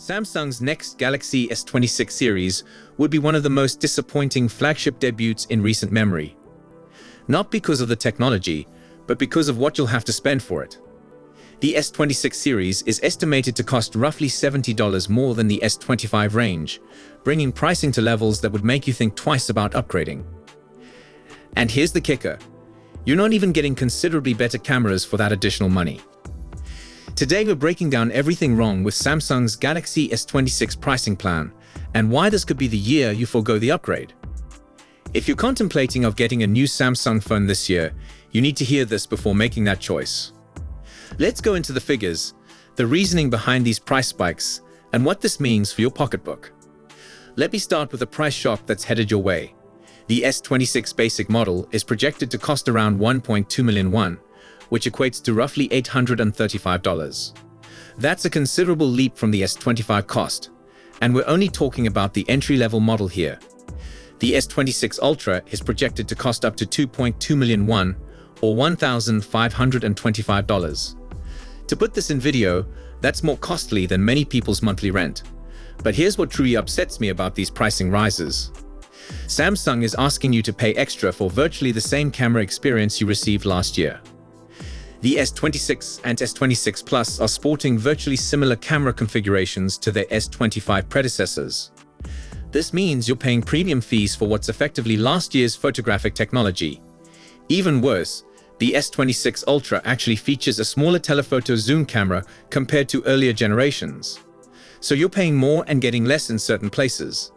Samsung's next Galaxy S26 series would be one of the most disappointing flagship debuts in recent memory. Not because of the technology, but because of what you'll have to spend for it. The S26 series is estimated to cost roughly $70 more than the S25 range, bringing pricing to levels that would make you think twice about upgrading. And here's the kicker: you're not even getting considerably better cameras for that additional money. Today we're breaking down everything wrong with Samsung's Galaxy S26 pricing plan and why this could be the year you forego the upgrade. If you're contemplating of getting a new Samsung phone this year, you need to hear this before making that choice. Let's go into the figures, the reasoning behind these price spikes, and what this means for your pocketbook. Let me start with a price shock that's headed your way. The S26 basic model is projected to cost around 1.2 million won, which equates to roughly $835. That's a considerable leap from the S25 cost, and we're only talking about the entry-level model here. The S26 Ultra is projected to cost up to 2.2 million won, or $1,525. To put this in video, that's more costly than many people's monthly rent. But here's what truly upsets me about these pricing rises. Samsung is asking you to pay extra for virtually the same camera experience you received last year. The S26 and S26 Plus are sporting virtually similar camera configurations to their S25 predecessors. This means you're paying premium fees for what's effectively last year's photographic technology. Even worse, the S26 Ultra actually features a smaller telephoto zoom camera compared to earlier generations. So you're paying more and getting less in certain places.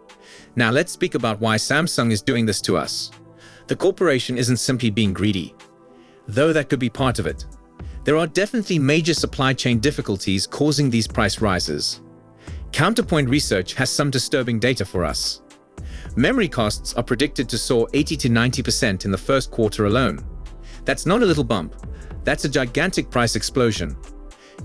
Now let's speak about why Samsung is doing this to us. The corporation isn't simply being greedy, though that could be part of it. There are definitely major supply chain difficulties causing these price rises. Counterpoint Research has some disturbing data for us. Memory costs are predicted to soar 80 to 90% in the first quarter alone. That's not a little bump, that's a gigantic price explosion.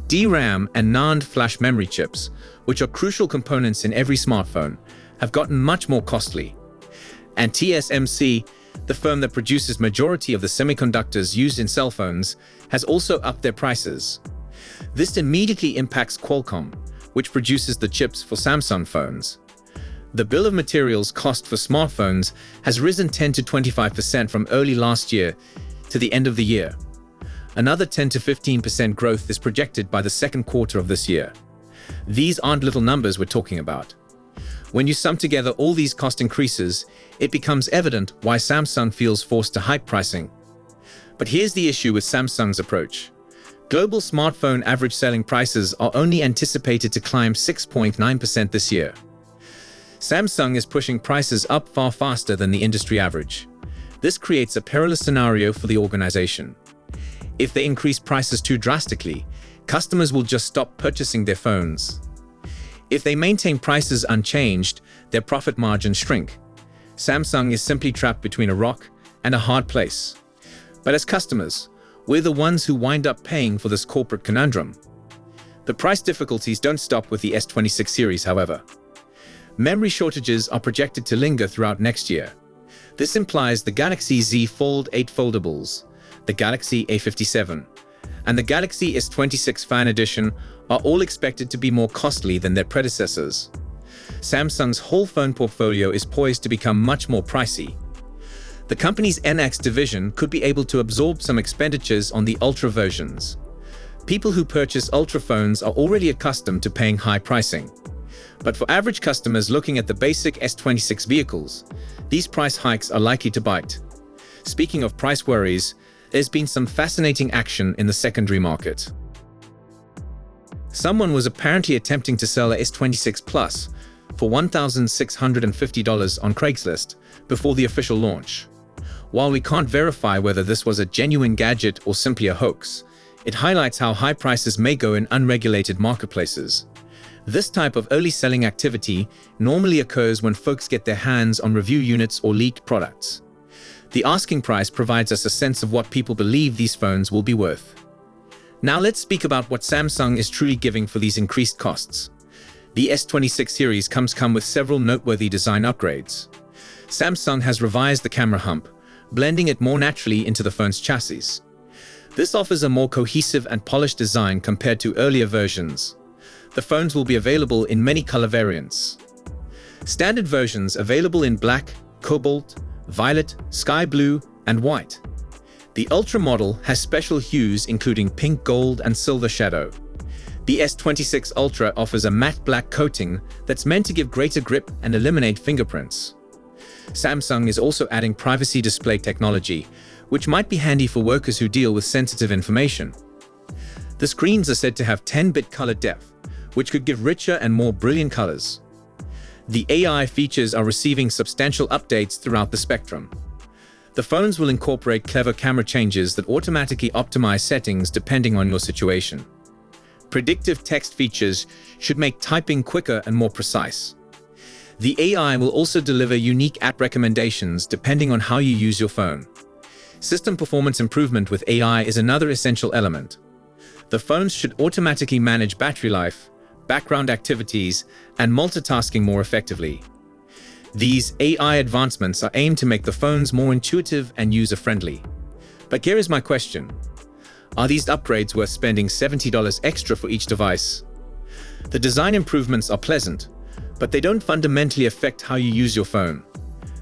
DRAM and NAND flash memory chips, which are crucial components in every smartphone, have gotten much more costly. And TSMC, the firm that produces majority of the semiconductors used in cell phones, has also upped their prices. This immediately impacts Qualcomm, which produces the chips for Samsung phones. The bill of materials cost for smartphones has risen 10 to 25% from early last year to the end of the year. Another 10 to 15% growth is projected by the second quarter of this year. These aren't little numbers we're talking about. When you sum together all these cost increases, it becomes evident why Samsung feels forced to hike pricing. But here's the issue with Samsung's approach. Global smartphone average selling prices are only anticipated to climb 6.9% this year. Samsung is pushing prices up far faster than the industry average. This creates a perilous scenario for the organization. If they increase prices too drastically, customers will just stop purchasing their phones. If they maintain prices unchanged, their profit margins shrink. Samsung is simply trapped between a rock and a hard place. But as customers, we're the ones who wind up paying for this corporate conundrum. The price difficulties don't stop with the S26 series, however. Memory shortages are projected to linger throughout next year. This implies the Galaxy Z Fold 8 foldables, the Galaxy A57, and the Galaxy S26 Fan Edition are all expected to be more costly than their predecessors. Samsung's whole phone portfolio is poised to become much more pricey. The company's NX division could be able to absorb some expenditures on the Ultra versions. People who purchase Ultra phones are already accustomed to paying high pricing. But for average customers looking at the basic S26 vehicles, these price hikes are likely to bite. Speaking of price worries, there's been some fascinating action in the secondary market. Someone was apparently attempting to sell a S26 Plus for $1,650 on Craigslist before the official launch. While we can't verify whether this was a genuine gadget or simply a hoax, it highlights how high prices may go in unregulated marketplaces. This type of early selling activity normally occurs when folks get their hands on review units or leaked products. The asking price provides us a sense of what people believe these phones will be worth. Now let's speak about what Samsung is truly giving for these increased costs. The S26 series comes with several noteworthy design upgrades. Samsung has revised the camera hump, blending it more naturally into the phone's chassis. This offers a more cohesive and polished design compared to earlier versions. The phones will be available in many color variants. Standard versions available in black, cobalt, violet, sky blue, and white. The Ultra model has special hues including pink, gold, and silver shadow. The S26 Ultra offers a matte black coating that's meant to give greater grip and eliminate fingerprints. Samsung is also adding privacy display technology, which might be handy for workers who deal with sensitive information. The screens are said to have 10-bit color depth, which could give richer and more brilliant colors. The AI features are receiving substantial updates throughout the spectrum. The phones will incorporate clever camera changes that automatically optimize settings depending on your situation. Predictive text features should make typing quicker and more precise. The AI will also deliver unique app recommendations depending on how you use your phone. System performance improvement with AI is another essential element. The phones should automatically manage battery life, background activities, and multitasking more effectively. These AI advancements are aimed to make the phones more intuitive and user-friendly. But here is my question. Are these upgrades worth spending $70 extra for each device? The design improvements are pleasant, but they don't fundamentally affect how you use your phone.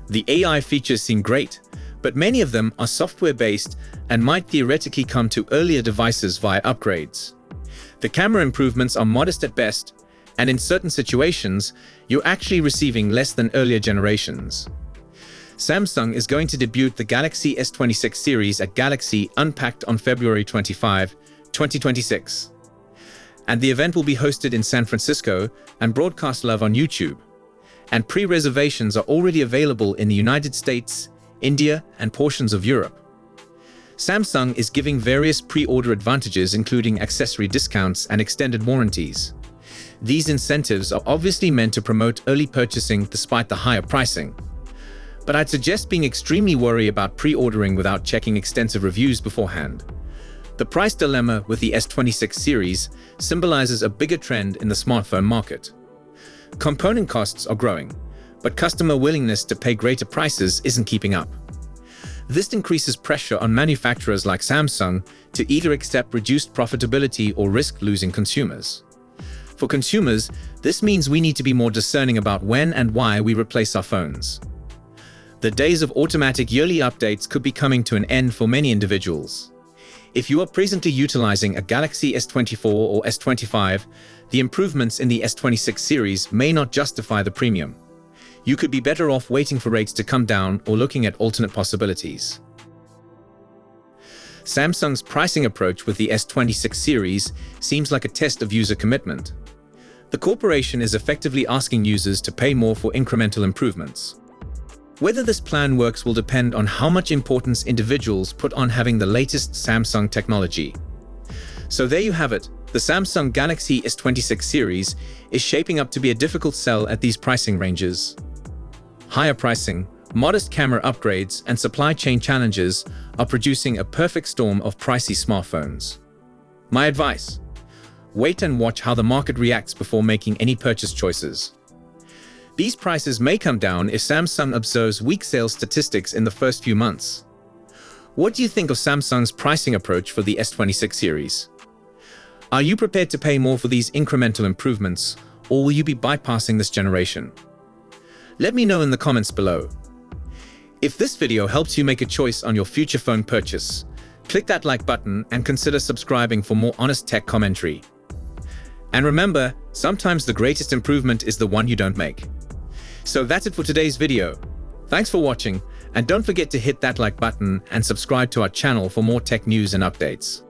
The AI features seem great, but many of them are software-based and might theoretically come to earlier devices via upgrades. The camera improvements are modest at best, and in certain situations, you're actually receiving less than earlier generations. Samsung is going to debut the Galaxy S26 series at Galaxy Unpacked on February 25, 2026. And the event will be hosted in San Francisco and broadcast live on YouTube. And pre-reservations are already available in the United States, India, and portions of Europe. Samsung is giving various pre-order advantages including accessory discounts and extended warranties. These incentives are obviously meant to promote early purchasing despite the higher pricing. But I'd suggest being extremely wary about pre-ordering without checking extensive reviews beforehand. The price dilemma with the S26 series symbolizes a bigger trend in the smartphone market. Component costs are growing, but customer willingness to pay greater prices isn't keeping up. This increases pressure on manufacturers like Samsung to either accept reduced profitability or risk losing consumers. For consumers, this means we need to be more discerning about when and why we replace our phones. The days of automatic yearly updates could be coming to an end for many individuals. If you are presently utilizing a Galaxy S24 or S25, the improvements in the S26 series may not justify the premium. You could be better off waiting for rates to come down or looking at alternate possibilities. Samsung's pricing approach with the S26 series seems like a test of user commitment. The corporation is effectively asking users to pay more for incremental improvements. Whether this plan works will depend on how much importance individuals put on having the latest Samsung technology. So there you have it, the Samsung Galaxy S26 series is shaping up to be a difficult sell at these pricing ranges. Higher pricing, modest camera upgrades, and supply chain challenges are producing a perfect storm of pricey smartphones. My advice: wait and watch how the market reacts before making any purchase choices. These prices may come down if Samsung observes weak sales statistics in the first few months. What do you think of Samsung's pricing approach for the S26 series? Are you prepared to pay more for these incremental improvements, or will you be bypassing this generation? Let me know in the comments below. If this video helps you make a choice on your future phone purchase, click that like button and consider subscribing for more honest tech commentary. And remember, sometimes the greatest improvement is the one you don't make. So that's it for today's video. Thanks for watching, and don't forget to hit that like button and subscribe to our channel for more tech news and updates.